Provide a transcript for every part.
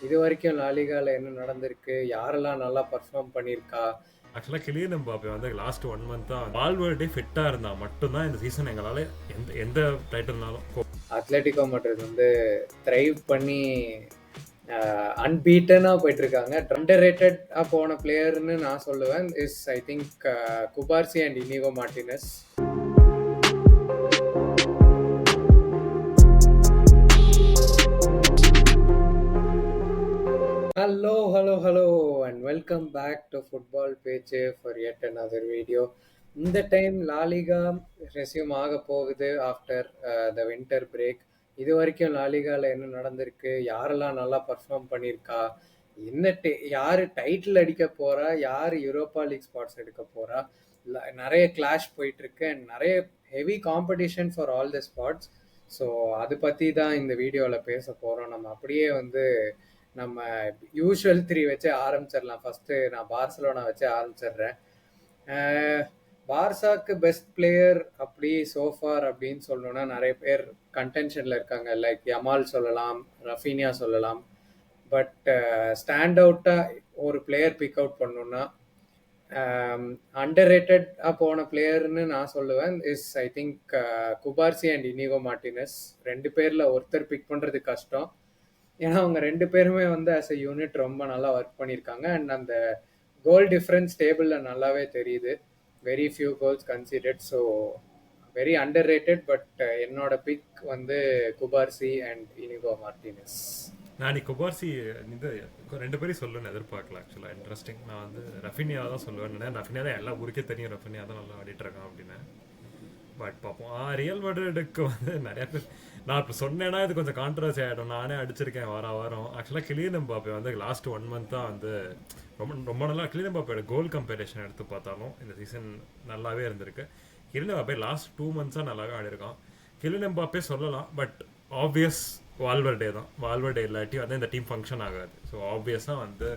இது வரைக்கும் லாலிகால என்ன நடந்திருக்கு, யாரெல்லாம் நல்லா பர்ஃபார்ம் பண்ணியிருக்கா. ஆக்சுவலாக கிலியன் எம்பாப்பே வந்து லாஸ்ட் 1 மந்த்தாக வால்வர்டே ஃபிட்டாக இருந்தால் மட்டும்தான் இந்த சீசன் எங்களால் எந்த எந்த டைட்டில்னாலும் அத்லெட்டிகோ மேட்ரிட் வந்து த்ரைவ் பண்ணி அன்பீட்டனாக போயிட்டு இருக்காங்க. அண்டர் ரேட்டடாக போன பிளேயர்னு நான் சொல்லுவேன் is I think Cubarsi and Inigo Martinez. Hello, and welcome back to Football Page for yet another video. இந்த டைம் லாலிகா ரெஸ்யூம் ஆக போகுது ஆஃப்டர் த வின்டர் பிரேக். இது வரைக்கும் லாலிகாவில் என்ன நடந்திருக்கு, யாரெல்லாம் நல்லா பர்ஃபார்ம் பண்ணியிருக்கா, யார் டைட்டில் அடிக்க போகிறா, யார் யூரோப்பா லீக் ஸ்பாட்ஸ் எடுக்க போகிறா, நிறைய கிளாஷ் போயிட்டுருக்கு அண்ட் நிறைய heavy competition for all the spots. So அதை பற்றி தான் இந்த வீடியோவில் பேச போகிறோம். நம்ம அப்படியே வந்து நம்ம யூஷுவல் 3 வச்சு ஆரம்பிச்சிடலாம். ஃபஸ்ட்டு நான் பார்சலோனா வச்சு ஆரம்பிச்சிடுறேன். பார்சாக்கு பெஸ்ட் பிளேயர் அப்படி சோஃபார் அப்படின்னு சொல்லணும்னா நிறைய பேர் கண்டென்ஷனில் இருக்காங்க. லைக் யமால் சொல்லலாம், ரஃபீனியா சொல்லலாம். பட் ஸ்டாண்ட் அவுட்டாக ஒரு பிளேயர் பிக் அவுட் பண்ணணுன்னா அண்டர் ரேட்டடாக போன பிளேயர்னு நான் சொல்லுவேன் is I think Cubarsi and Inigo Martinez. 2 பேரில் ஒருத்தர் பிக் பண்ணுறது கஷ்டம். ஏன்னா அவங்க 2 பேருமே வந்து ஆஸ் எ யூனிட் ரொம்ப நல்லா ஒர்க் பண்ணியிருக்காங்க அண்ட் அந்த கோல் டிஃப்ரென்ஸ் டேபிளில் நல்லாவே தெரியுது. Very few goals considered. So very under rated. But என்னோட பிக் வந்து குபார்சி அண்ட் இனிகோ மார்டினஸ். நான் குபார்சி இந்த 2 பேரையும் சொல்லணும்னு எதிர்பார்க்கல. ஆக்சுவலாக இன்ட்ரெஸ்டிங். நான் வந்து ரஃபினியா தான் சொல்லுவேன். ரஃபினியா தான் எல்லா ஊருக்கே தெரியும், ரஃபினியா தான் நல்லா ஆடிட்டு இருக்கான் அப்படின்னு. பட் பார்ப்போம். ரியல் மேட்ரிடுக்கு வந்து நிறைய பேர் நான் இப்போ சொன்னேன்னா இது கொஞ்சம் கான்ட்ரவர்சி ஆகிடும். நானே அடிச்சிருக்கேன் வாரம். ஆக்சுவலாக கிலியன் எம்பாப்பே வந்து லாஸ்ட் 1 மந்த்தாக வந்து ரொம்ப நல்லா கிலியன் எம்பாப்பேயோட கோல் கம்பேரிஷன் எடுத்து பார்த்தாலும் இந்த சீசன் நல்லாவே இருந்திருக்கு. கிலியன் எம்பாப்பே லாஸ்ட் 2 மந்த்ஸாக நல்லாவே ஆடிருக்கான். கிலியன் எம்பாப்பே சொல்லலாம். பட் ஆப்வியஸ் வால்வர்டே தான். வால்வர்டே இல்லாட்டி வந்து இந்த டீம் ஃபங்க்ஷன் ஆகாது. ஸோ ஆப்வியஸாக வந்து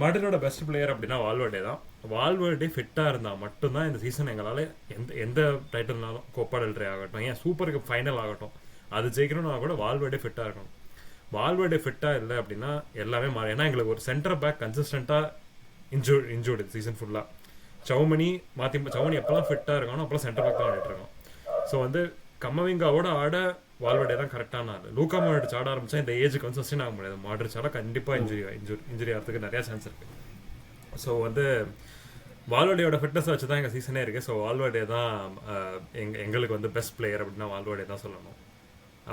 மேட்ரிடோட பெஸ்ட் பிளேயர் அப்படின்னா வால்வர்டே தான். வால்வர்டே ஃபிட்டாக இருந்தால் மட்டும்தான் இந்த சீசன் எங்களால் எந்த டைட்டில்னாலும் கோப்பா டெல் ரே ஆகட்டும், ஏன் சூப்பர் கப் ஃபைனல் ஆகட்டும், அது ஜெயிக்கணும்னா கூட வால்வர்டே ஃபிட்டாக இருக்கணும். வால்வர்டே ஃபிட்டாக இல்லை அப்படின்னா எல்லாமே மாறும். ஏன்னா எங்களுக்கு ஒரு சென்டர் பேக் கன்சிஸ்டண்ட்டாக இன்ஜூர்டு சீசன் ஃபுல்லாக. சவுமணி எப்போல்லாம் ஃபிட்டாக இருக்கானோ அப்போல்லாம் சென்டர் பேக் தான் ஆடிட்டு இருக்கோம். ஸோ வந்து கம்மவிங்காவோட ஆட வால்வர்டே தான் கரெக்டான ஆள். லூக்கா மாட்ரிச் ஆட ஆரம்பிச்சா இந்த ஏஜுக்கு வந்து சஸ்டெயின் ஆக முடியாது. மாட்ரிச் ஆட கண்டிப்பாக இன்ஜுரி ஆகிறதுக்கு நிறையா சான்ஸ் இருக்குது. ஸோ வந்து வால்வர்டேயோட ஃபிட்னஸ் வச்சு தான் எங்கள் சீசனே இருக்குது. ஸோ வால்வர்டே தான் எங்களுக்கு வந்து பெஸ்ட் பிளேயர் அப்படின்னா வால்வர்டே தான் சொல்லணும்.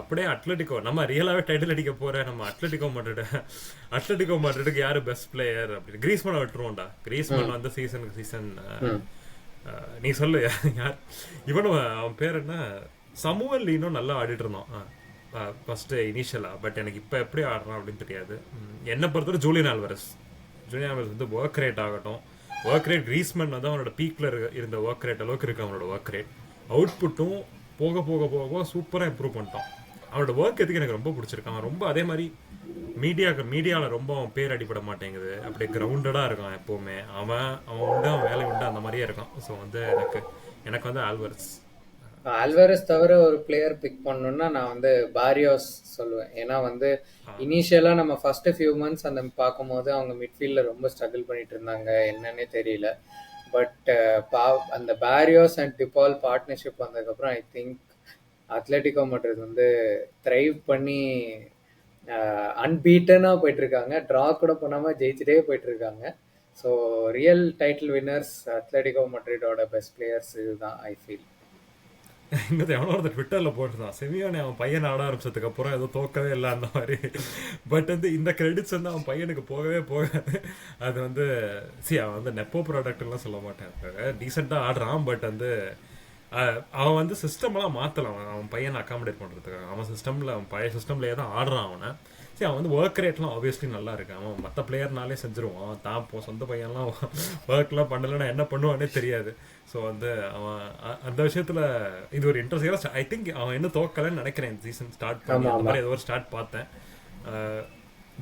அப்படியே அத்லெட்டிகோ நம்ம ரியலாகவே டைட்டில் அடிக்க போகிற நம்ம அத்லெட்டிகோ மாட்ரிடுக்கு யார் பெஸ்ட் பிளேயர் அப்படின்னு கிரீஸ்மேனை விட்டுருவோம்டா. கிரீஸ்மேன் வந்து சீசன் நீ சொல்லு யார் இவனும் அவன் பேர் என்ன, சமூவல் லீனும் நல்லா ஆடிட்டு இருந்தோம் ஃபஸ்ட்டு இனிஷியலாக. பட் எனக்கு இப்போ எப்படி ஆடுறான் அப்படின்னு தெரியாது. என்னை பொறுத்தவரை ஜூலியன் ஆல்வரஸ் வந்து ஒர்க் ரேட் ஆகட்டும், ஒர்க் ரேட் கிரீஸ்மேன் வந்து அவனோட பீக்கில் இருந்த ஒர்க் ரேட் அளவுக்கு இருக்குது அவனோட ஒர்க் ரேட். அவுட்புட்டும் போக சூப்பராக இம்ப்ரூவ் பண்ணிட்டான். அவனோட ஒர்க் எதுக்கு எனக்கு ரொம்ப பிடிச்சிருக்கான். அவன் ரொம்ப அதே மாதிரி மீடியாவில் ரொம்ப அவன் பேர் அடிப்பட மாட்டேங்குது. அப்படியே கிரவுண்டடாக இருக்கான் எப்போவுமே. அவன் உண்டு, அவன் வேலை உண்டு, அந்த மாதிரியே இருக்கான். ஸோ வந்து எனக்கு வந்து ஆல்வரஸ் தவிர ஒரு பிளேயர் பிக் பண்ணணும்னா நான் வந்து பாரியோஸ் சொல்லுவேன். ஏன்னா வந்து இனிஷியலாக நம்ம ஃபர்ஸ்ட் ஃபியூ மந்த்ஸ் அந்த பார்க்கும்போது அவங்க மிட்ஃபீல்டில் ரொம்ப ஸ்ட்ரகிள் பண்ணிட்டு இருந்தாங்க, என்னன்னே தெரியல. பட் அந்த பாரியோஸ் அண்ட் டிபால் பார்ட்னர்ஷிப் வந்ததுக்கப்புறம் ஐ திங்க் அத்லெட்டிகோ மேட்ரிட் வந்து த்ரைவ் பண்ணி அன்பீட்டனாக போயிட்டுருக்காங்க. ட்ரா கூட பண்ணாமல் ஜெயிச்சுட்டே போயிட்டுருக்காங்க. So real title winners Atletico மேட்ரிடோட பெஸ்ட் பிளேயர்ஸ் இதுதான் ஐ ஃபீல். இன்னும் எவனோ ஒருத்தர் ட்விட்டரில் போட்டுருந்தான், சிமியோனே அவன் பையன் ஆட ஆரம்பிச்சதுக்கு அப்புறம் ஏதோ தோக்கவே இல்லை அந்த மாதிரி. பட் வந்து இந்த கிரெடிட்ஸ் வந்து அவன் பையனுக்கு போகவே போகாது. அது வந்து அவன் வந்து நெப்போ ப்ராடக்ட்லாம் சொல்ல மாட்டேன், டீசெண்டாக ஆடுறான். பட் வந்து அவன் வந்து சிஸ்டம்லாம் மாற்றலாம் அவன் பையனை அக்காமடேட் பண்ணுறதுக்காக. அவன் பழைய சிஸ்டம்லேயே தான் ஆடுறான் அவனை. அவன் வந்து ஒர்க் ரேட்லாம் ஆப்வியஸ்லி நல்லா இருக்கு. அவன் மற்ற பிளேயர்னாலே செஞ்சுருவான். தான் சொந்த பையன்லாம் ஒர்க்லாம் பண்ணலைன்னா என்ன பண்ணுவானே தெரியாது. ஸோ வந்து அவன் அந்த விஷயத்தில் இது ஒரு இன்ட்ரெஸ்ட். ஐ திங்க் அவன் இன்னும் தோக்கலைன்னு நினைக்கிறேன். இந்த சீசன் ஸ்டார்ட் பண்ணி அந்த மாதிரி ஏதோ ஒரு ஸ்டார்ட் பார்த்தேன்.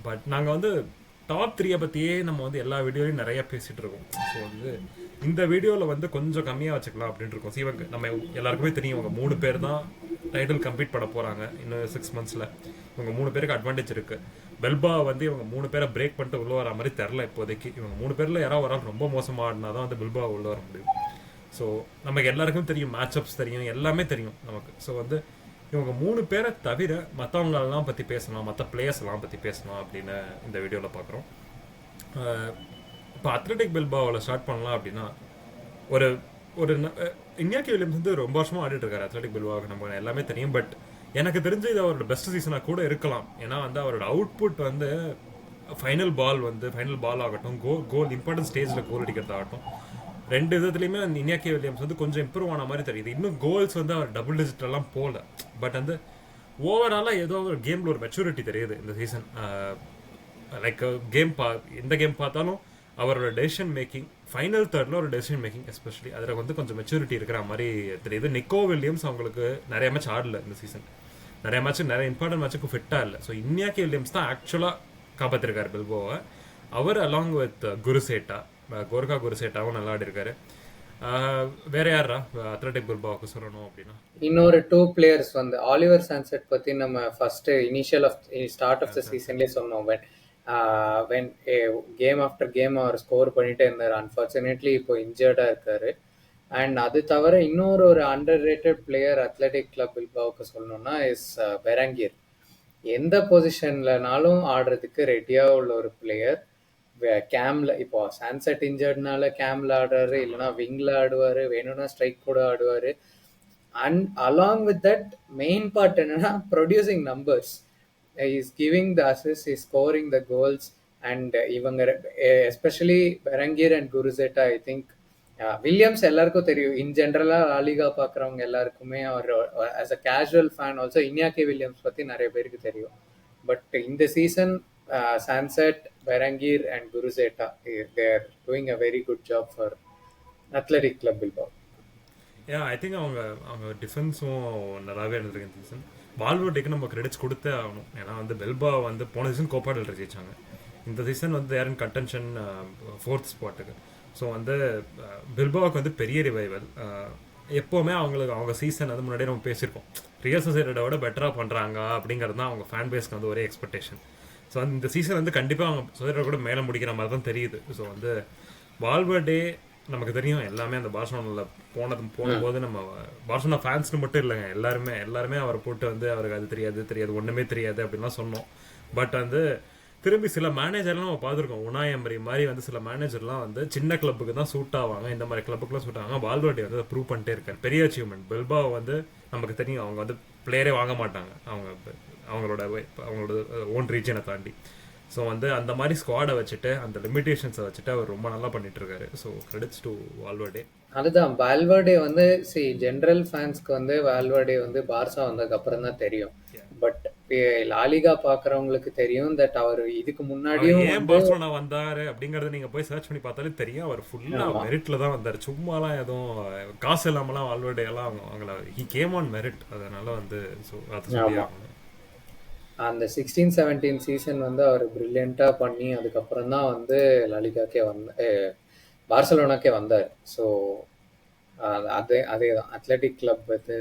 பட் நாங்கள் வந்து டாப் 3 பற்றியே நம்ம வந்து எல்லா வீடியோலையும் நிறைய பேசிகிட்டு இருக்கோம். ஸோ வந்து இந்த வீடியோவில் வந்து கொஞ்சம் கம்மியாக வச்சுக்கலாம் அப்படின்ட்டு இருக்கோம். இவங்க நம்ம எல்லாருக்குமே தெரியும், இவங்க 3 பேர் தான் டைட்டில் கம்ப்ளீட் பண்ண போகிறாங்க இன்னும் 6 மந்த்ஸில். இவங்க 3 பேருக்கு அட்வான்டேஜ் இருக்குது. பெல்பா வந்து இவங்க 3 பேரை பிரேக் பண்ணிட்டு உள்ள வர மாதிரி தெரில இப்போதைக்கு. இவங்க 3 பேரில் யாராவது ஒரு ஆள் ரொம்ப மோசமாக ஆடினா தான் வந்து பெல்பா உள்ள வர முடியும். ஸோ நமக்கு எல்லாருக்கும் தெரியும், மேட்சப்ஸ் தெரியும், எல்லாமே தெரியும் நமக்கு. ஸோ வந்து இவங்க 3 பேரை தவிர மற்றவங்களெல்லாம் பற்றி பேசலாம், மற்ற பிளேயர்ஸ் எல்லாம் பற்றி பேசலாம் அப்படின்னு இந்த வீடியோவில் பார்க்குறோம். இப்போ அத்லெட்டிக் பில்பாவில் ஸ்டார்ட் பண்ணலாம் அப்படின்னா, ஒரு ஒரு இன்யாக்கி வில்லியம்ஸ் வந்து ரொம்ப வருஷமாக ஆடிட்டு இருக்காரு அத்லெட்டிக் பில்பாவுக்கு, நம்ம எல்லாமே தெரியும். பட் எனக்கு தெரிஞ்சு இது அவரோட பெஸ்ட் சீசனாக கூட இருக்கலாம். ஏன்னா வந்து அவரோட அவுட்புட் வந்து ஃபைனல் பால் ஆகட்டும், கோல் இம்பார்ட்டன்ட் ஸ்டேஜில் கோல் அடிக்கிறதாகட்டும், ரெண்டு விதத்துலையுமே அந்த இன்யாக்கி வில்லியம்ஸ் வந்து கொஞ்சம் இம்ப்ரூவ் ஆன மாதிரி தெரியுது. இன்னும் கோல்ஸ் வந்து அவர் டபுள் டிஜிட்டெல்லாம் போகல. பட் வந்து ஓவராலாக ஏதோ ஒரு கேமில் ஒரு மெச்சூரிட்டி தெரியுது இந்த சீசன். லைக் எந்த கேம் பார்த்தாலும் அவரோட டெசிஷன் மேக்கிங், ஃபைனல் தேர்டில் ஒரு டெசிஷன் மேக்கிங் எஸ்பெஷலி அதில் வந்து கொஞ்சம் மெச்சூரிட்டி இருக்கிற மாதிரி தெரியுது. நிக்கோ வில்லியம்ஸ் அவங்களுக்கு நிறைய மேட்ச் ஆடல இந்த சீசன், நிறைய இம்பார்ட்டன்ட் மேட்சுக்கு ஃபிட்டாக இல்லை. ஸோ இன்யாக்கி வில்லியம்ஸ் தான் ஆக்சுவலாக காப்பாற்றிருக்காரு பில்போவை. அவர் அலாங் வித் குருசேட்டா, கோர்கா குருசேட்டாவும் நல்லா ஆடி இருக்காரு. வேற யாரா அத்லெட்டிக் பில்பாவுக்கு சொல்லணும் அப்படின்னா, இன்னொரு 2 பிளேயர்ஸ் வந்து ஆலிவர் சான்செட் பத்தி நம்ம first initial of start of the சீசன்லேயே சொன்னோம். வென் கேம் ஆஃப்டர் கேம் அவர் ஸ்கோர் பண்ணிட்டே இருந்தார். அன்ஃபார்ச்சுனேட்லி இப்போ இன்ஜர்டா இருக்காரு. அண்ட் அது தவிர இன்னொரு under rated player Athletic Club பில்பாவுக்கு சொல்லணும்னா இஸ் பெரங்கீர். எந்த பொசிஷன்லனாலும் ஆடுறதுக்கு ரெடியா உள்ள ஒரு பிளேயர். கேம்ல இப்போ சான்செட் இன்ஜர்ட்னால கேம்ல ஆடுறாரு, இல்லைன்னா விங்ல ஆடுவாரு, வேணும்னா ஸ்ட்ரைக் கூட ஆடுவாரு. And along with that main part என்னன்னா producing numbers. Is giving the assist, is scoring the goals. And இவங்க especially Berenguer and Guruzeta, I think Williams எல்லாருக்கும் தெரியும். இன் ஜென்ரலா லாலிகா பாக்குறவங்க எல்லாருக்குமே அவர் as a casual fan also Inaki Williams பத்தி நிறைய பேருக்கு தெரியும். பட் இந்த season Sancet, Berenguer and Guruzeta, they are doing a very good job for Athletic Club Bilbao. I think அவங்க டிஃபென்ஸும் நல்லாவே இருந்திருக்கு இந்த சீசன். வால்வர்டேக்கு நம்ம கிரெடிட்ஸ் கொடுத்தே ஆகணும். ஏன்னா வந்து பெல்பா வந்து போன சீசன் கோப்பா டெல் ரே ஜெயிச்சாங்க. இந்த சீசன் வந்து யாரும் கன்டென்ஷன் 4th ஸ்பாட்டுக்கு. ஸோ வந்து பில்பாவுக்கு வந்து பெரிய ரிவைவல். எப்போவுமே அவங்க சீசன் வந்து முன்னாடியே நம்ம பேசியிருக்கோம், ரியல் சொசைட்டியோட விட பெட்டராக பண்ணுறாங்க அப்படிங்கிறது தான் அவங்க ஃபேன் பேஸ்க்கு வந்து ஒரே எக்ஸ்பெக்டேஷன். ஸோ இந்த சீசன் வந்து கண்டிப்பாக அவங்க சொசைட்டியோட கூட மேலே முடிக்கிற மாதிரி தான் தெரியுது. ஸோ வந்து வால்வர்டே நமக்கு தெரியும் எல்லாமே அந்த பார்சலோனாவில் போகும்போது நம்ம பார்சலோனா ஃபேன்ஸ்னு மட்டும் இல்லைங்க, எல்லாருமே அவரை போட்டு வந்து அவருக்கு அது தெரியாது ஒன்றுமே தெரியாது அப்படின்லாம் சொன்னோம். பட் வந்து திரும்பி சில மேனேஜர்லாம் நம்ம பார்த்துருக்கோம், உனாய் எமரி மாதிரி வந்து சில மேனேஜர்லாம் வந்து சின்ன கிளப்புக்கு தான் சூட் ஆவாங்க, இந்த மாதிரி கிளப்புக்குலாம் சூட் ஆவாங்க. வால்வர்டே வந்து ப்ரூவ் பண்ணிட்டே இருக்காரு. பெரிய அச்சீவ்மெண்ட். பெல்பாவை வந்து நமக்கு தெரியும் அவங்க வந்து பிளேயரே வாங்க மாட்டாங்க அவங்களோட ஓன் ரீஜனை தாண்டி. ஸோ வந்து அந்த மாதிரி ஸ்குவாடை வச்சுட்டு அந்த லிமிடேஷன்ஸை வச்சுட்டு அவர் ரொம்ப நல்லா பண்ணிட்டு இருக்காரு. So credits to Valverde. அதுதான் வால்வர்டே வந்து ஜென்ரல் ஃபேன்ஸ்க்கு வந்து வால்வர்டே வந்து பார்சா வந்ததுக்கு அப்புறம் தான் தெரியும். பட் லாலிகா பாக்குறவங்களுக்கு தெரியும் தட் அவர் இதுக்கு முன்னாடியும் ஏன் பார்சலோனா வந்தாரு அப்படிங்கறத நீங்க போய் சர்ச் பண்ணி பார்த்தாலே தெரியும். அவர் ஃபுல்லா மெரிட்ல தான் வந்தாரு, சும்மாலாம் எதுவும் காசு இல்லாமலாம் வால்வர்டே எல்லாம் அவங்கள ஹி கேம் ஆன் மெரிட். அதனால வந்து அந்த 16-17 சீசன் வந்து அவர் பிரில்லியண்டா பண்ணி அதுக்கப்புறம் தான் வந்து லாலிகாக்கே பார்சலோனாக்கே வந்தார். ஸோ அதேதான் அத்லெட்டிக் கிளப் வந்து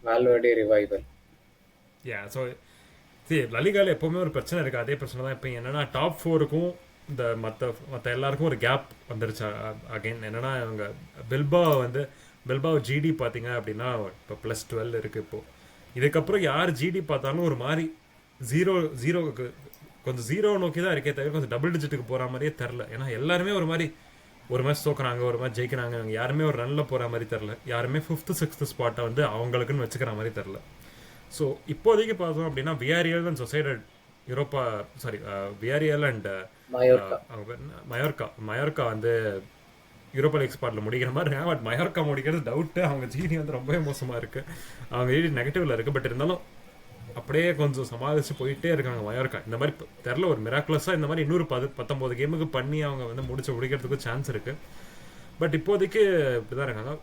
வால்வர்டே ரிவைவல். ஸோ லலிகால எப்பவுமே ஒரு பிரச்சனை இருக்கு, அதே பிரச்சனை தான் இப்போ. என்னன்னா டாப் 4க்கும் இந்த மற்ற எல்லாருக்கும் ஒரு கேப் வந்துருச்சு அகைன். என்னன்னா இவங்க பெல்பாவ் ஜிடி பார்த்தீங்க அப்படின்னா இப்போ +12 இருக்கு. இப்போ இதுக்கப்புறம் யார் ஜிடி பார்த்தாலும் ஒரு மாதிரி ஜீரோவுக்கு கொஞ்சம் ஜீரோ நோக்கி தான் இருக்கே தவிர கொஞ்சம் டபுள் டிஜிட்டுக்கு போகிற மாதிரியே தெரில. ஏன்னா எல்லாருமே ஒரு மேட்ச் தோக்குறாங்க, ஒரு மேட்ச் ஜெயிக்கிறாங்க. அவங்க யாருமே ஒரு ரன்னில் போகிற மாதிரி தெரில. யாருமே 5th 6th ஸ்பாட்டை வந்து அவங்களுக்குன்னு வச்சுக்கிற மாதிரி தெரில. ஸோ இப்போதைக்கு பார்த்தோம் அப்படின்னா வியாரியல் அண்ட் சொசைடட் வியாரியல் அண்ட் மயோர்கா வந்து யூரோப்பா லீக் ஸ்பாட்டில் முடிக்கிற மாதிரி இருக்காங்க. பட் மயோர்கா முடிக்கிறது டவுட்டு. அவங்க ஜிடி வந்து ரொம்பவே மோசமாக இருக்குது, அவங்க ஜிடி நெகட்டிவில் இருக்குது. பட் இருந்தாலும் அப்படியே கொஞ்சம் சமாளித்து போயிட்டே இருக்காங்க மயோர்கா. இந்த மாதிரி தெரில ஒரு மிராக்குலஸாக இந்த மாதிரி இன்னொரு 19 கேமுக்கு பண்ணி அவங்க வந்து முடிக்கிறதுக்கு சான்ஸ் இருக்குது. பட் இப்போதைக்கு இப்படி தான் இருக்காங்க.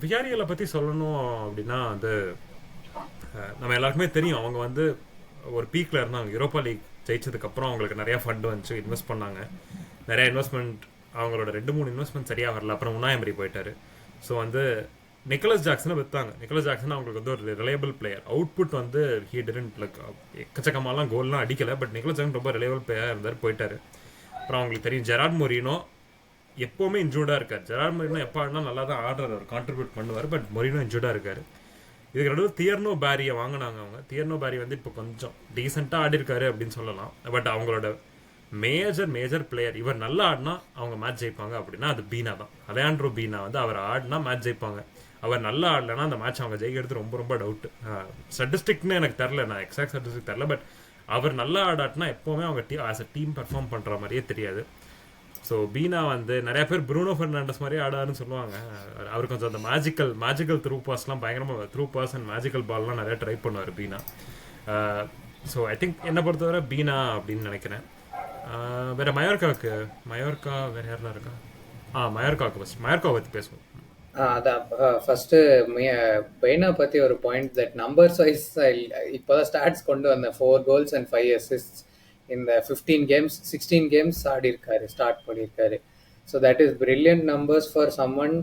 வியாரியலை பற்றி சொல்லணும் அப்படின்னா வந்து நம்ம எல்லாருக்குமே தெரியும், அவங்க வந்து ஒரு பீக்கில் இருந்தாங்க. யூரோப்பா லீக் ஜெயிச்சதுக்கப்புறம் அவங்களுக்கு நிறையா ஃபண்ட் வந்துச்சு, இன்வெஸ்ட் பண்ணாங்க. நிறையா இன்வெஸ்ட்மெண்ட், அவங்களோட 2-3 இன்வெஸ்ட்மெண்ட் சரியாக வரல. அப்புறம் உனாய் எமரி போயிட்டாரு. ஸோ வந்து நிக்கலஸ் ஜாக்சனை விற்றாங்க. நிக்கலஸ் ஜாக்சன் அவங்களுக்கு வந்து ஒரு ரிலையபிள் பிளேயர். அவுட்புட் வந்து ஹீ டிடன்ட் லைக் எக்கச்சக்கமாலாம் கோல்லாம் அடிக்கலை. பட் நிக்கலஸ் ஜாக்சன் ரொம்ப ரிலையபிள் பிளேயராக இருந்தார், போயிட்டார். அப்புறம் அவங்களுக்கு தெரியும் ஜெரார்ட் மொரினோ எப்போவுமே இன்ஜூர்டாக இருக்கார். ஜெரார்ட் மொரினோ எப்போ ஆடினா நல்லா தான் ஆடுறாரு, அவர் கான்ட்ரிபியூட் பண்ணுவார். பட் மொரினோ இன்ஜூர்டாக இருக்கார். இதுக்கு நடுவில் தியர்னோ பேரியை வாங்கினாங்க அவங்க. தியர்னோ பேரி வந்து இப்போ கொஞ்சம் டீசெண்டாக ஆடி இருக்காரு அப்படின்னு சொல்லலாம். பட் அவங்களோட மேஜர் பிளேயர் இவர் நல்லா ஆடினா அவங்க மேட்ச் ஜெயிப்பாங்க அப்படின்னா அது பீனா தான். அலையாண்ட்ரோ பீனா வந்து அவர் ஆடினா மேட்ச் ஜெயிப்பாங்க. அவர் நல்லா ஆடலைன்னா அந்த மேட்ச் அவங்க ஜெயிக்கிறது ரொம்ப ரொம்ப டவுட்டு. ஸ்டாட்டிஸ்டிக்னு எனக்கு தெரில, நான் எக்ஸாக்ட் ஸ்டாட்டிஸ்டிக் தெரில. பட் அவர் நல்லா ஆடாட்டினா எப்போவுமே அவங்க ஆஸ் அ டீம் பெர்ஃபார்ம் பண்ணுற மாதிரியே தெரியாது. ஸோ பீனா வந்து நிறைய பேர் ப்ரூனோ ஃபெர்னாண்டஸ் மாதிரி ஆடாருன்னு சொல்லுவாங்க. அவர் கொஞ்சம் அந்த மேஜிக்கல் த்ரூ பாஸ்லாம் பயங்கரமாக த்ரூ பாஸ் அண்ட் மேஜிக்கல் பால்லாம் நிறையா ட்ரை பண்ணுவார் பீனா. ஸோ ஐ திங்க் என்னை பொறுத்தவரை பீனா அப்படின்னு நினைக்கிறேன். வேறு மயோர்க்கா வேறு யாரெல்லாம் இருக்கா? மயோர்க்காவுக்கு ஃபஸ்ட் மயோர்க்கா பற்றி பேசுவோம். அதான் ஃபர்ஸ்ட்டு பெய்னா பற்றி ஒரு பாயிண்ட் தட் நம்பர்ஸ் வைஸ் இப்போ தான் ஸ்டாட்ஸ் கொண்டு வந்தேன். 4 goals and 5 assists இந்த 15 games 16 games ஆடி இருக்காரு, ஸ்டார்ட் பண்ணியிருக்காரு. So that is brilliant numbers for சம்மன்.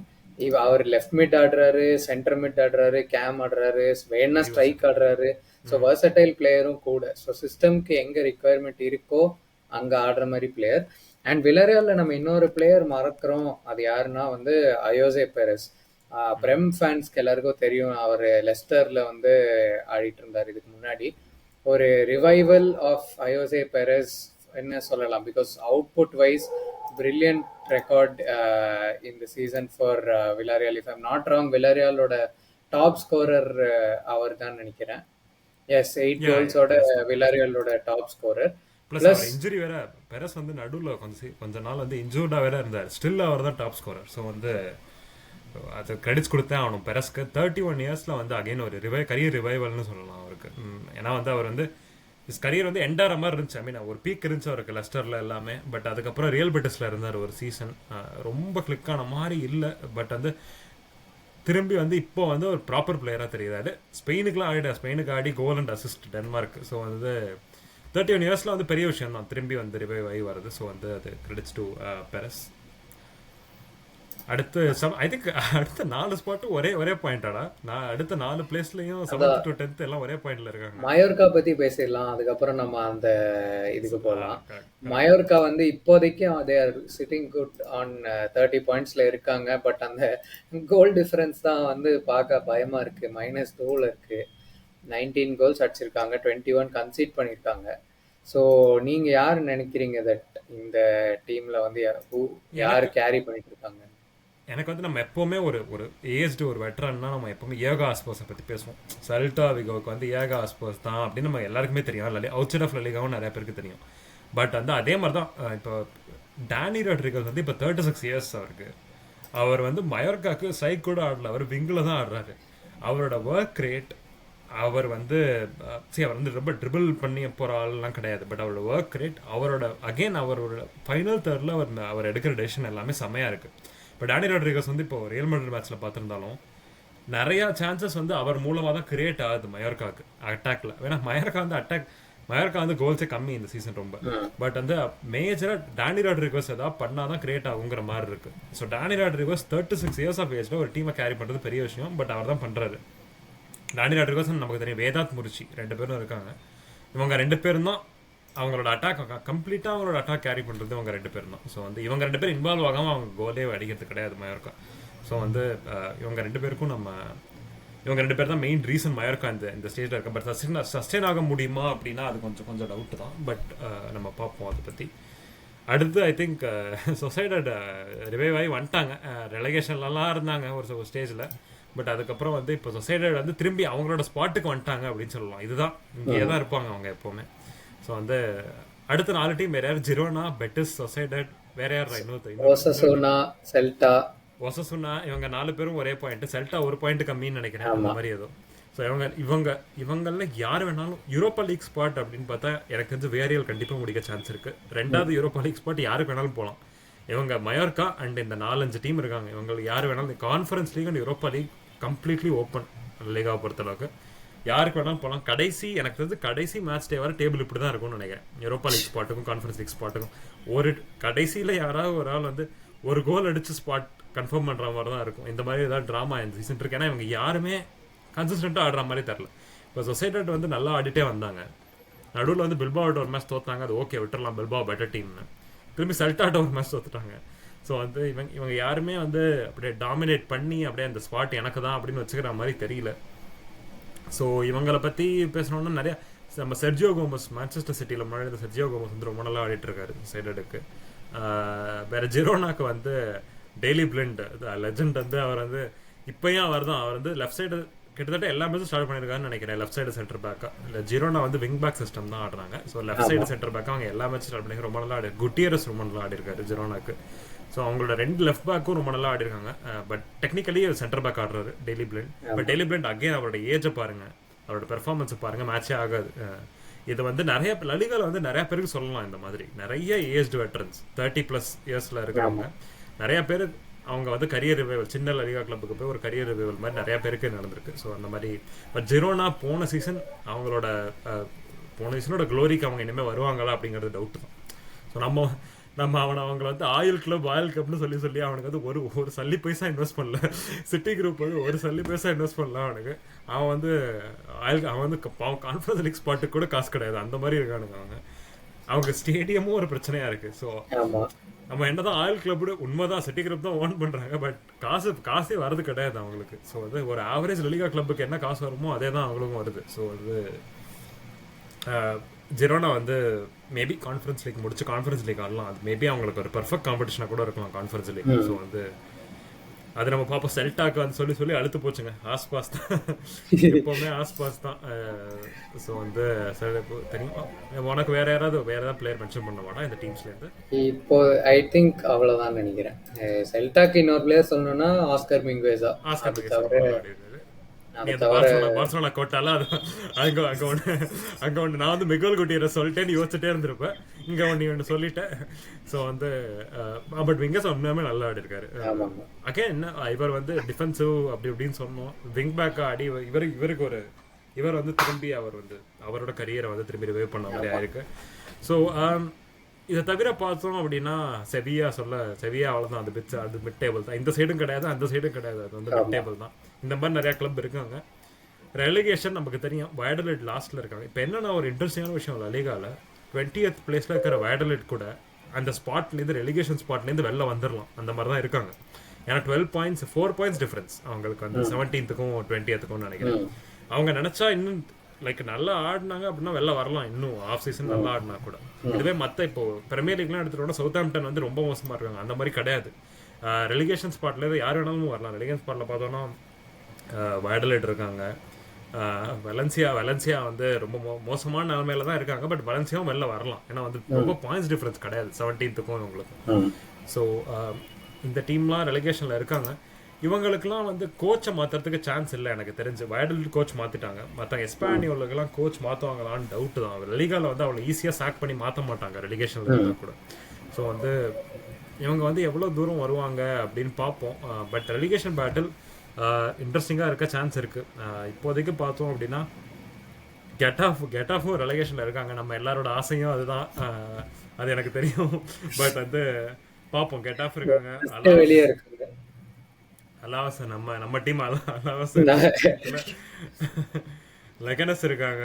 அவர் லெஃப்ட் மிட் ஆடுறாரு, சென்டர் மிட் ஆடுறாரு, கேம் ஆடுறாரு, வேணா ஸ்ட்ரைக் ஆடுறாரு. ஸோ வர்சடைல் பிளேயரும் கூட. ஸோ சிஸ்டம்க்கு எங்கே ரிக்குவயர்மெண்ட் இருக்கோ அங்கே ஆடுற மாதிரி பிளேயர். அண்ட் விலரியாலில் நம்ம இன்னொரு பிளேயர் மறக்கிறோம், அது யாருன்னா வந்து அயோசே பெரஸ். பிரெம் ஃபேன்ஸ்க்கு எல்லாருக்கும் தெரியும், அவர் லெஸ்டரில் வந்து ஆடிட்டு இருந்தார் இதுக்கு முன்னாடி. ஒரு ரிவைவல் ஆஃப் அயோசே பெரஸ் என்ன சொல்லலாம், because output wise brilliant record இந்த season for Villarreal. If I'm not wrong, விலாரியாலோட டாப் ஸ்கோரர் அவர் தான் நினைக்கிறேன். எஸ், 8 goalsோட விலாரியாலோட டாப் ஸ்கோரர். ப்ளஸ் இன்ஜுரி வேற, பெரஸ் வந்து நடுவில் கொஞ்ச நாள் வந்து இன்ஜூர்டாக வேற இருந்தார். ஸ்டில் அவர் தான் டாப் ஸ்கோரர். ஸோ வந்து அது கிரெடிட்ஸ் கொடுத்தேன் அவனும் பெரஸ்க்கு. 31 yearsல வந்து அகைன் ஒரு கரியர் ரிவைவல்னு சொல்லலாம் அவருக்கு. ஏன்னா வந்து அவர் வந்து இஸ் கரியர் வந்து எண்டாகிற மாதிரி இருந்துச்சு. ஐ மீன் ஒரு பீக் இருந்துச்சு அவருக்கு லெஸ்டரில் எல்லாமே. பட் அதுக்கப்புறம் ரியல் பெட்டிஸில் இருந்தார் ஒரு சீசன். ரொம்ப கிளிக்கான மாதிரி இல்லை. பட் வந்து திரும்பி வந்து இப்போ வந்து ஒரு ப்ராப்பர் பிளேயராக தெரியுது. ஸ்பெயினுக்கு ஆடி goal and assist Denmark. So வந்து 31 yearsல வந்து பெரிய விஷயம் தான் திரும்பி வந்து ரிவைவ் ஆகி வருது. ஸோ வந்து அது கிரெடிட்ஸ் டு பெரஸ். அடுத்து ஐ திங்க் அடுத்த 4 ஸ்பாட்டும் ஒரே பாயிண்டாடா. நான் அடுத்த 4 பிளேஸ்லயும் 7th to 10th எல்லாம் ஒரே பாயிண்ட்ல இருக்காங்க. மயோர்க்கா பத்தி பேசிடலாம், அதுக்கப்புறம் நம்ம அந்த இதுக்கு போகலாம். மயோர்க்கா வந்து இப்போதைக்கு they are sitting good on 30 pointsல இருக்காங்க. பட் அந்த கோல் டிஃபரன்ஸ் தான் வந்து பார்க்க பயமா இருக்கு. -2ல இருக்கு. 19 goals அடிச்சிருக்காங்க, 21 கன்சீட் பண்ணியிருக்காங்க. ஸோ நீங்க யார் நினைக்கிறீங்க தட் இந்த டீம்ல வந்து யார் கேரி பண்ணிட்டு இருக்காங்க? எனக்கு வந்து நம்ம எப்போவுமே ஒரு ஏஜ்டு ஒரு வெட்டரன்னா நம்ம எப்போவுமே ஏகா ஆஸ்பர்ஸை பற்றி பேசுவோம். செல்டா விகோவுக்கு வந்து ஏகா ஆஸ்பர்ஸ் தான் அப்படின்னு நம்ம எல்லாருக்குமே தெரியும். அவுட் சைட் ஆஃப் லலிகாவும் நிறைய பேருக்கு தெரியும். பட் வந்து அதே மாதிரி தான் இப்போ டானி ராட்ரிகஸ் வந்து இப்போ 36 years அவருக்கு. அவர் வந்து மயோர்க்காக்கு சைக் கூட ஆடல, அவர் விங்கில் தான் ஆடுறாரு. அவரோட ஒர்க் ரேட், அவர் வந்து அவர் வந்து ரொம்ப ட்ரிபிள் பண்ணி போகிற ஆள்லாம் கிடையாது. பட் அவரோட ஒர்க் ரேட், அவரோட ஃபைனல் தேர்டில் அவர் எடுக்கிற டெசிஷன் எல்லாமே செம்மையாக இருக்குது. இப்போ டானி ராட்ரிகஸ் வந்து இப்போ ரியல் மேட்ரிட் மேட்ச்சில் பார்த்துருந்தாலும் நிறையா சான்சஸ் வந்து அவர் மூலமாக தான் கிரியேட் ஆகுது மயோர்க்காவுக்கு அட்டாக்ல. ஏன்னா மயோர்க்கா வந்து கோல்ஸே கம்மி இந்த சீசன் ரொம்ப. பட் வந்து மேஜராக டானி ராட்ரிகஸ் ஏதாவது பண்ணால் தான் கிரியேட் ஆகுங்கிற மாதிரி இருக்கு. So Danny Rodrigues 36 years of ஏஜில் ஒரு டீமை கேரி பண்ணுறது பெரிய விஷயம். பட் அவர் தான் பண்ணுறாரு. டானி ராட்ரிகஸ் நமக்கு தெரியும், வேதாத் முரிச்சி 2 பேரும் இருக்காங்க. இவங்க 2 பேரும் தான் அவங்களோட கம்ப்ளீட்டாக அவங்களோட அட்டாக் கேரி பண்ணுறது இவங்க 2 பேரும் தான். ஸோ வந்து இவங்க 2 பேரும் இன்வால்வ் ஆகாமல் அவங்க கோலே அடிக்கிறது கிடையாது மயோர்க்கா. ஸோ வந்து இவங்க 2 பேருக்கும் இவங்க 2 பேர் தான் மெயின் ரீசன் மயோர்க்கா இந்த ஸ்டேஜில் இருக்க. பட் சஸ்டெயின் ஆக முடியுமா அப்படின்னா அது கொஞ்சம் டவுட்டு தான். பட் நம்ம பார்ப்போம் அதை பற்றி. அடுத்து ஐ திங்க் சொசைடட் ரிவைவ் ஆகி வந்துட்டாங்க. ரெலகேஷன்லாம் இருந்தாங்க ஒரு ஸ்டேஜில். பட் அதுக்கப்புறம் வந்து இப்போ சொசைடட் வந்து திரும்பி அவங்களோட ஸ்பாட்டுக்கு வந்துட்டாங்க அப்படின்னு சொல்லலாம். இதுதான் இங்கேயே தான் இருப்பாங்க அவங்க எப்போவுமே. ஸோ வந்து அடுத்த 4 டீம் வேற யார்? ஜிரோனா, பெட்டிஸ், சொசைடட், வேற யார்? ஒசசுனா. இவங்க 4 பேரும் ஒரே பாயிண்ட். செல்டா ஒரு பாயிண்ட் கம்மின்னு நினைக்கிறேன், அந்த மாதிரி ஏதோ. ஸோ இவங்களில் யார் வேணாலும் யூரோப்பா லீக் ஸ்பாட் அப்படின்னு பார்த்தா எனக்கு வந்து வேரியல் கண்டிப்பாக முடிக்க சான்ஸ் இருக்கு. 2வது யூரோப்பா லீக் ஸ்பாட் யாருக்கு வேணாலும் போகலாம். இவங்க மயோர்க்கா அண்ட் இந்த 4-5 டீம் இருக்காங்க, இவங்களுக்கு யார் வேணாலும். Conference league and Europa league completely open லீகாவை பொறுத்தளவுக்கு. யாருக்கு வேணாலும் போகலாம். எனக்கு தெரிஞ்சு கடைசி மேட்ச் டே வர டேபிள் இப்படி தான் இருக்கும்னு நினைக்கிறேன். யூரோப்பா லீக் ஸ்பாட்டுக்கும் கான்ஃபரன்ஸ் லீக் ஸ்பாட்டுக்கும் ஒரு கடைசியில் யாராவது ஒரு ஆள் வந்து ஒரு கோல் அடிச்சு ஸ்பாட் கன்ஃபார்ம் பண்ணுற மாதிரி தான் இருக்கும். இந்த மாதிரி ஏதாவது ட்ராமா இந்த சீசன் இருக்கு. ஏன்னா இவங்க யாருமே கன்சிஸ்டண்ட்டாக ஆடுற மாதிரி தெரில. இப்போ சொசைட்டட் வந்து நல்லா ஆடிட்டே வந்தாங்க. நடுவில் வந்து பில்பாவோட ஒரு மேட்ச் தோத்தாங்க, அது ஓகே விட்டுறலாம், பில்பா பெட்டர் டீம்னு. திரும்பி செல்டாட்ட ஒரு மேட்ச் தோத்துட்டாங்க. ஸோ வந்து இவங்க யாருமே வந்து அப்படியே டாமினேட் பண்ணி அப்படியே அந்த ஸ்பாட் எனக்கு தான் அப்படின்னு வச்சுக்கிற மாதிரி தெரியல. ஸோ இவங்களை பற்றி பேசணுன்னா நிறையா நம்ம செர்ஜியோ கோமஸ் மேன்செஸ்டர் சிட்டியில் முன்னாடி செர்ஜியோ கோமஸ் வந்து ரொம்ப நல்லா ஆடிட்டு இருக்காரு சைடடுக்கு. வேற ஜிரோனாக்கு வந்து டெய்லி பிளண்ட் லெஜண்ட் வந்து அவர் வந்து இப்பயும் அவர் தான். அவர் வந்து லெஃப்ட் சைடு கிட்டத்தட்ட எல்லா மேட்சும் ஸ்டார்ட் பண்ணியிருக்காருன்னு நினைக்கிறேன். லெஃப்ட் சைடு சென்டர் பேக்கா இல்லை ஜிரோனா வந்து விங் பேக் சிஸ்டம் தான் ஆடுறாங்க. ஸோ லெஃப்ட் சைடு சென்டர் பேக்கா அவங்க எல்லா மேட்சும் ஸ்டார்ட் பண்ணி ரொம்ப நல்லா ஆடி. குட்டியரஸ் ரொம்ப நல்லா ஆடி இருக்காரு ஜிரோனாக்கு. ஸோ அவங்களோட 2 லெஃப்ட் பேக்கும் ரொம்ப நல்லா ஆடி இருக்காங்க. பட் டெக்னிக்கலி சென்டர் பேக் ஆடுறாரு Daley Blind. But Daley Blind again அவரோட ஏஜை பாருங்க, அவரோட பெர்ஃபார்மன்ஸை பாருங்க, மேட்சே ஆகாது. இது வந்து நிறைய லலிகால வந்து நிறைய பேருக்கு சொல்லலாம். இந்த மாதிரி நிறைய ஏஜ்டு வெட்டரன்ஸ் 30+ இயர்ஸ்ல இருக்கிறவங்க நிறைய பேர் அவங்க வந்து கரியர் ரிவைவல் சின்ன லலிகா கிளப்புக்கு போய் ஒரு கரியர் ரிவைவல் மாதிரி நிறைய பேருக்கு நடந்திருக்கு. ஸோ அந்த மாதிரி பட் ஜிரோனா போன சீசன் அவங்களோட போன சீசனோட க்ளோரிக்கு அவங்க இனிமேல் வருவாங்களா அப்படிங்கிறது டவுட் தான். ஸோ நம்ம அவங்களை வந்து ஆயில் கிளப்னு சொல்லி அவனுக்கு வந்து ஒரு சல்லி பைசா இன்வெஸ்ட் பண்ணல. சிட்டி குரூப் வந்து ஒரு சல்லி பைசா இன்வெஸ்ட் பண்ணல அவனுக்கு. அவன் வந்து கான்ஃபரன்ஸ் லீக் ஸ்பாட்டுக்கு கூட காசு கிடையாது, அந்த மாதிரி இருக்கானுங்க அவங்க ஸ்டேடியமும் ஒரு பிரச்சனையா இருக்கு. ஸோ நம்ம என்னதான் ஆயில் கிளப் உண்மைதான் சிட்டி கிளப் தான் ஓன் பண்றாங்க, பட் காசே வரது கிடையாது அவங்களுக்கு. ஸோ வந்து ஒரு ஆவரேஜ் லலிகா கிளப்புக்கு என்ன காசு வருமோ அதே தான் அவங்களுக்கும் வருது. ஸோ வந்து ஜிரோனா வந்து மேபி கான்ஃபரன்ஸ் லீக் முடிச்சு கான்ஃபரன்ஸ் லீக் ஆடலாம். அது மேபி அவங்களுக்கு ஒரு பெர்ஃபெக்ட் காம்படிஷனாக கூட இருக்கலாம் கான்ஃபரன்ஸ் லீக். ஸோ வந்து அது நம்ம பார்ப்போம். செல்டாக்கு வந்து சொல்லி அழுத்து போச்சுங்க. ஆஸ்பாஸ் தான் எப்போவுமே ஆஸ்பாஸ் தான். ஸோ வந்து தெரியும் உனக்கு வேற ஏதாவது பிளேயர் மென்ஷன் பண்ண மாட்டா இந்த டீம்ஸ்லேருந்து? இப்போ ஐ திங்க் அவ்வளோதான் நினைக்கிறேன். செல்டாக்கு இன்னொரு பிளேயர் சொல்லணும்னா ஆஸ்கர் மிங்குவேஸா. பார்சலோனா கோட்டால அங்க ஒன்று நான் வந்து மிகுல் குட்டியரை சொல்லிட்டேன்னு யோசிச்சுட்டே இருந்திருப்பேன். இங்க ஒன்று சொல்லிட்டேன். ஸோ வந்து பட் விங்கஸ் உண்மையாமே நல்லா ஆடி இருக்காரு. அகேன் என்ன இவர் வந்து டிஃபென்சிவ் அப்படி இப்படின்னு சொன்னோம், விங் பேக்கா ஆடி இவர் வந்து திரும்பி அவரோட கரியரை வந்து திரும்பி ரிவைவ் பண்ண மாதிரி ஆயிருக்கு. ஸோ இதை தவிர பார்த்தோம் அப்படின்னா செவியா அவ்வளோதான். அது மிட் டேபிள் தான். இந்த சைடும் கிடையாது அந்த சைடும் கிடையாது, அது வந்து மிட் டேபிள் தான். இந்த மாதிரி நிறையா கிளப் இருக்காங்க. ரெலிகேஷன் நமக்கு தெரியும், வயடலெட் லாஸ்ட்ல இருக்காங்க. இப்போ என்னன்னா ஒரு இன்ட்ரெஸ்டிங்கான விஷயம், லலிகால 20th பிளேஸ்ல இருக்கிற வயடலெட் கூட அந்த ஸ்பாட்லேருந்து ரெலிகேஷன் ஸ்பாட்லேருந்து வெளில வந்துடலாம், அந்த மாதிரி தான் இருக்காங்க. ஏன்னா 12 points 4 points டிஃபரன்ஸ் அவங்களுக்கு வந்து 17th-க்கும் 20th-க்கும் நினைக்கிறேன். அவங்க நினைச்சா இன்னும் லைக் நல்லா ஆடினாங்க அப்படின்னா வெளில வரலாம், இன்னும் ஆஃப் சீசன் நல்லா ஆடினா கூட. இதுவே மற்ற இப்போ பிரீமியர் லீக்லாம் எடுத்துட்டோம்னா சவுத்தாம்ப்டன் வந்து ரொம்ப மோசமா இருக்காங்க, அந்த மாதிரி கிடையாது. ரெலிகேஷன் ஸ்பாட்ல யார் வேணாலும் வரலாம். ரெலிகேஷன் ஸ்பாட்ல பார்த்தோம்னா வயடலெட் இருக்காங்க, வெலன்சியா வந்து ரொம்ப மோசமான நிலைமையில தான் இருக்காங்க. பட் வெலன்சியாவும் வெளில வரலாம், ஏன்னா வந்து ரொம்ப பாயிண்ட்ஸ் டிஃபரன்ஸ் கிடையாது 17th-க்கும் இவங்களுக்கு. ஸோ இந்த டீம்லாம் ரெலிகேஷன்ல இருக்காங்க. இவங்களுக்குலாம் வந்து கோச்சை மாற்றுறதுக்கு சான்ஸ் இல்லை எனக்கு தெரிஞ்சு. வயடலெட் கோச் மாற்றிட்டாங்க, மற்றவங்க எஸ்பானியோலுக்கெல்லாம் கோச் மாற்றுவாங்களான்னு டவுட்டு தான். லீகாவில் வந்து அவ்வளோ ஈஸியாக சாக் பண்ணி மாற்ற மாட்டாங்க ரெலிகேஷனில் இருந்தால் கூட. ஸோ வந்து இவங்க வந்து எவ்வளோ தூரம் வருவாங்க அப்படின்னு பார்ப்போம். பட் ரெலிகேஷன் பேட்டில் இன்ட்ரெஸ்டிங்காக இருக்க சான்ஸ் இருக்குது. இப்போதைக்கு பார்த்தோம் அப்படின்னா கெட்டாஃபும் ரெலிகேஷனில் இருக்காங்க. நம்ம எல்லாரோட ஆசையும் அதுதான், அது எனக்கு தெரியும். பட் வந்து பார்ப்போம். கெட்டாஃப் இருக்காங்க, அலாவஸ் நம்ம டீம் அலாவஸ், லெகனஸ் இருக்காங்க.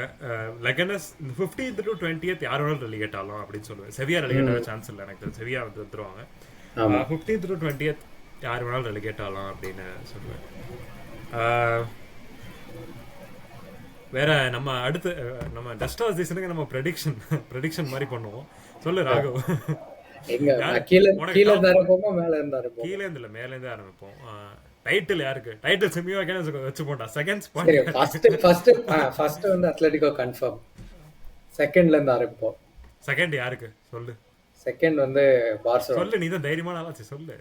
லெகனஸ் 15th to 20th யார் வேணாலும் ரெலிகேட் ஆகலாம் அப்படின்னு சொல்லுவேன். செவியா ரெலிகேட் ஆக சான்ஸ் இல்லை எனக்கு தெரியும். செவியா வந்து வந்துருவாங்க. 15th to 20th யார் வேணாலும் ரெலிகேட் ஆகலாம் அப்படின்னு சொல்லுவேன். வேற நம்ம அடுத்து நம்ம டஸ்டார் சீசனுக்கு நம்ம ப்ரெடிக்ஷன் மாதிரி பண்ணுவோம். சொல்லு ராகவ். கீழே இருந்து மேல இருந்து ஆரம்பிப்போம். டைட்டில் யாருக்கு? டைட்டில் செமியா வச்சு போட்டா செகண்ட் ஃபர்ஸ்ட் வந்து அத்லெட்டிகோ கன்ஃபார்ம். செகண்ட்ல இருந்து ஆரம்பிப்போம். செகண்ட் யாருக்கு சொல்லு? செகண்ட் வந்து பார்சலோனா. சொல்லு, நீ தான் தைரியமான ஆளாச்சு, சொல்லு.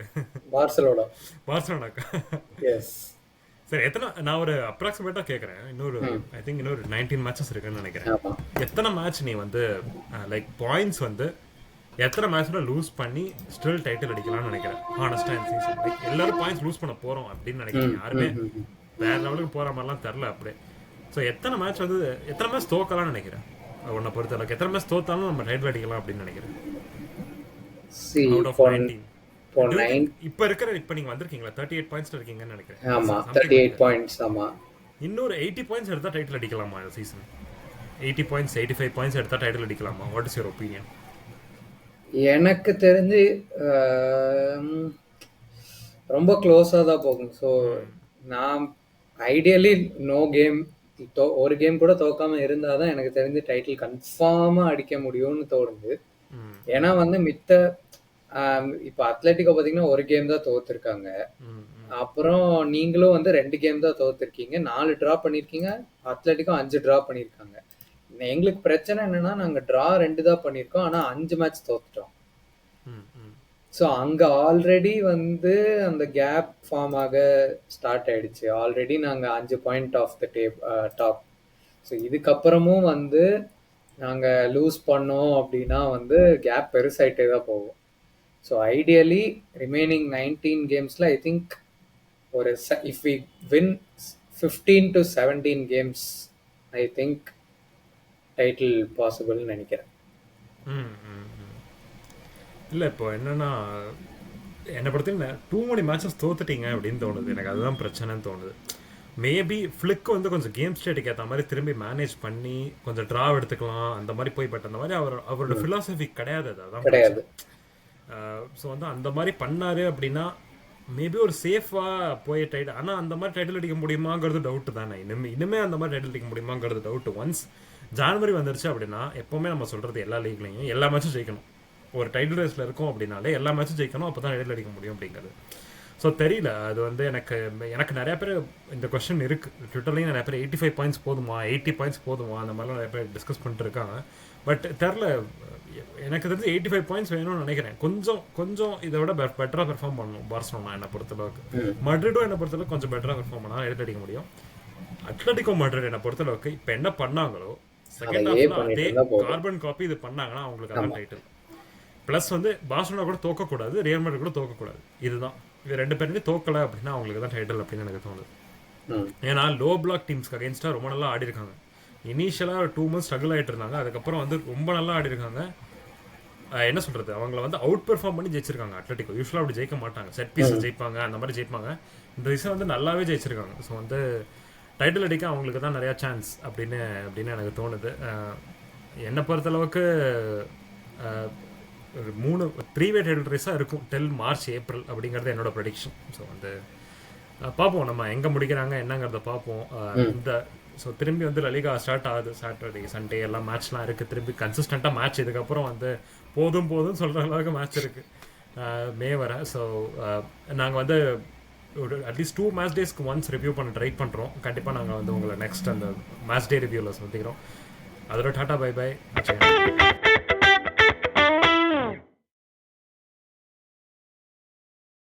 பார்சலோனாக்கா. எஸ். சரி, எத்தனை நான் ஒரு அப்ராக்சிமேட்டா கேக்குறேன். ஐ திங்க் இன்னொரு 19 மேட்சஸ் இருக்குன்னு நினைக்கிறேன். எத்தனை மேட்ச் நீ வந்து லைக் பாயிண்ட்ஸ் வந்து எத்தனை மேட்ச்ல லூஸ் பண்ணி ஸ்டில் டைட்டில் அடிக்கலாம்னு நினைக்கிறேன் ஹானஸ்டா இந்த சீசன்? லைக் எல்லாரும் பாயிண்ட்ஸ் லூஸ் பண்ண போறோம் அப்படின்னு நினைக்கிறேன். யாருமே வேற லெவலுக்கு போற மாதிரிலாம் தெரியல அப்படியே. ஸோ எத்தனை மேட்ச் தோக்கலாம்னு நினைக்கிறேன் உன்னை பொறுத்தளவுக்கு? எத்தனை மேட்ச் தோத்தாலும் நம்ம டைட்டில் அடிக்கலாம் அப்படின்னு நினைக்கிறேன்? இப்போ 9. இப்போ நீங்க வந்திருக்கீங்களா 38 பாயிண்ட்ஸ்ல இருக்கீங்கன்னு நினைக்கிறேன். ஆமா, சம்திங் 38 லைக் தட். பாயிண்ட்ஸ். ஆமா, இன்னொரு 80 பாயிண்ட்ஸ் எடுத்தா டைட்டில் அடிக்கலாமா இந்த சீசன்? 80 பாயிண்ட்ஸ் 85 பாயிண்ட்ஸ் எடுத்தா டைட்டில் அடிக்கலாமா? What is your opinion? எனக்கு தெரிஞ்சு ரொம்ப க்ளோஸாக தான் போகும். ஸோ நான் ஐடியலி நோ கேம், ஒரு கேம் கூட தோக்காம இருந்தால் தான் எனக்கு தெரிஞ்சு டைட்டில் கன்ஃபார்மாக அடிக்க முடியும்னு தோணுது. ஏன்னா வந்து மித்த இப்போ அத்லெட்டிக்கோ பார்த்தீங்கன்னா ஒரு கேம் தான் தோத்துருக்காங்க. அப்புறம் நீங்களும் வந்து 2 கேம் தான் தோத்துருக்கீங்க, 4 ட்ரா பண்ணியிருக்கீங்க. அத்லெட்டிக்கோ 5 ட்ரா பண்ணியிருக்காங்க. எங்களுக்கு பிரச்சனை என்னன்னா நாங்கள் ட்ரா 2 தான் பண்ணியிருக்கோம், ஆனால் 5 மேட்ச் தோத்துட்டோம். ஸோ அங்கே ஆல்ரெடி வந்து அந்த கேப் ஃபார்ம் ஆக ஸ்டார்ட் ஆயிடுச்சு. ஆல்ரெடி நாங்கள் 5 point of the top. So இதுக்கப்புறமும் வந்து நாங்கள் லூஸ் பண்ணோம் அப்படின்னா வந்து கேப் பெருசாயிட்டே தான் போகும். ஸோ ஐடியலி ரிமைனிங் 19 கேம்ஸில் ஐ திங்க் ஒரு if we win 15 to 17 games I think title பாசிபிள்னு நினைக்கிறேன். இல்லை இப்போ என்னன்னா என்னை பொறுத்தவரை டூ மணி மேட்சஸ் தோத்துட்டீங்க அப்படின்னு தோணுது எனக்கு. அதுதான் பிரச்சனைன்னு தோணுது. மேபி ஃப்ளிக் வந்து கொஞ்சம் கேம் ஸ்டேட்டுக்கு ஏற்ற மாதிரி திரும்பி மேனேஜ் பண்ணி கொஞ்சம் ட்ராவ் எடுத்துக்கலாம் அந்த மாதிரி போய். பட் அந்த மாதிரி அவரோட ஃபிலாசபி கிடையாது. அதுதான் கிடையாது. ஸோ வந்து அந்த மாதிரி பண்ணாரு அப்படின்னா மேபி ஒரு சேஃபாக போய் டைட்டில், ஆனால் அந்த மாதிரி டைட்டில் அடிக்க முடியுமாங்கிறது டவுட்டு தானே. இனிமே அந்த மாதிரி டைட்டில் அடிக்க முடியுமாங்கிறது டவுட்டு. ஒன்ஸ் ஜான்வரி வந்துருச்சு அப்படின்னா எப்போவுமே நம்ம சொல்கிறது எல்லா லீக்லையும் எல்லா மேட்சும் ஜெயிக்கணும். ஒரு டைட்டில் ரேஸில் இருக்கும் அப்படின்னாலே எல்லா மேட்சும் ஜெயிக்கணும், அப்போ தான் டைட்டில் அடிக்க முடியும் அப்படிங்கிறது. ஸோ தெரியல, அது வந்து எனக்கு நிறைய பேர் இந்த கொஸ்டின் இருக்குது. ட்விட்டர்லேயும் நிறைய பேர் 85 பாயிண்ட்ஸ் போதுமா, 80 பாயிண்ட்ஸ் போதுமா, அந்த மாதிரிலாம் நிறைய பேர் டிஸ்கஸ் பண்ணிட்டு இருக்காங்க. பட் தெரில, எனக்கு தெரிஞ்சு 85 பாயிண்ட்ஸ் வேணும்னு நினைக்கிறேன். கொஞ்சம் இதை விட பெட்டராக பெர்ஃபார்ம் பண்ணணும் பார்சலோனா என்னை பொறுத்தளவுக்கு. மட்ரிடும் என்னை பொறுத்தளவுக்கு கொஞ்சம் பெட்டராக பெர்ஃபார்ம் பண்ணால் டைட்டில் அடிக்க முடியும். அட்லெட்டிகோ மட்ரிட் என்னை பொறுத்தளவுக்கு இப்போ என்ன பண்ணாங்களோ செகண்ட் ஹாஃப்ல அதே கார்பன் காப்பி இது பண்ணாங்கன்னா அவங்களுக்கு அதான் டைட்டில். ப்ளஸ் வந்து பார்சலோனா கூட தோக்கக்கூடாது, ரியல் மேட்ரிட் கூட தோக்கக்கூடாது. இதுதான், இது 2 பேருமே தோக்கலை அப்படின்னா அவங்களுக்கு தான் டைட்டில் அப்படின்னு எனக்கு தோணுது. ஏன்னா லோ பிளாக் டீம்ஸ்க்கு அகேன்ஸ்டாக ரொம்ப நல்லா ஆடி இருக்காங்க. இனிஷியலாக 2 months ஸ்ட்ரகிள் ஆகிட்டு இருந்தாங்க, அதுக்கப்புறம் வந்து ரொம்ப நல்லா ஆடி இருக்காங்க. என்ன சொல்கிறது, அவங்கள வந்து அவுட் பெர்ஃபார்ம் பண்ணி ஜெயிச்சிருக்காங்க. அட்லெட்டிக்கோ யூஸ்வலாக அப்படி ஜெயிக்க மாட்டாங்க, செட் பீஸஸ் ஜெயிப்பாங்க, அந்த மாதிரி ஜெயிப்பாங்க. இந்த விஷயம் வந்து நல்லாவே ஜெயிச்சிருக்காங்க. ஸோ வந்து டைட்டில் அடிக்க அவங்களுக்கு தான் நிறையா சான்ஸ் அப்படின்னு எனக்கு தோணுது. என்னை பொறுத்தளவுக்கு ஒரு 3-way டைட்டில் ரேஸாக இருக்கும் டில் மார்ச் ஏப்ரல் அப்படிங்கிறது என்னோட ப்ரெடிக்ஷன். ஸோ வந்து பார்ப்போம் நம்ம எங்கே முடிக்கிறாங்க என்னங்கிறத பார்ப்போம். இந்த ஸோ திரும்பி வந்து லலிகா ஸ்டார்ட் ஆகுது, சாட்டர்டே சண்டே எல்லாம் மேட்ச்லாம் இருக்குது. திரும்பி கன்சிஸ்டண்ட்டாக மேட்ச் இதுக்கப்புறம் வந்து போதும் சொல்கிற அளவுக்கு மேட்ச் இருக்குது மே வர. ஸோ நாங்கள் வந்து ஒரு அட்லீஸ்ட் 2 மேட்ச் டேஸ்க்கு ஒன்ஸ் ரிவ்யூ பண்ண ட்ரை பண்ணுறோம். கண்டிப்பாக நாங்கள் வந்து உங்களை நெக்ஸ்ட் அந்த மேட்ச் டே ரிவ்யூவில் சந்திக்கிறோம். அதோட டாட்டா பை பை.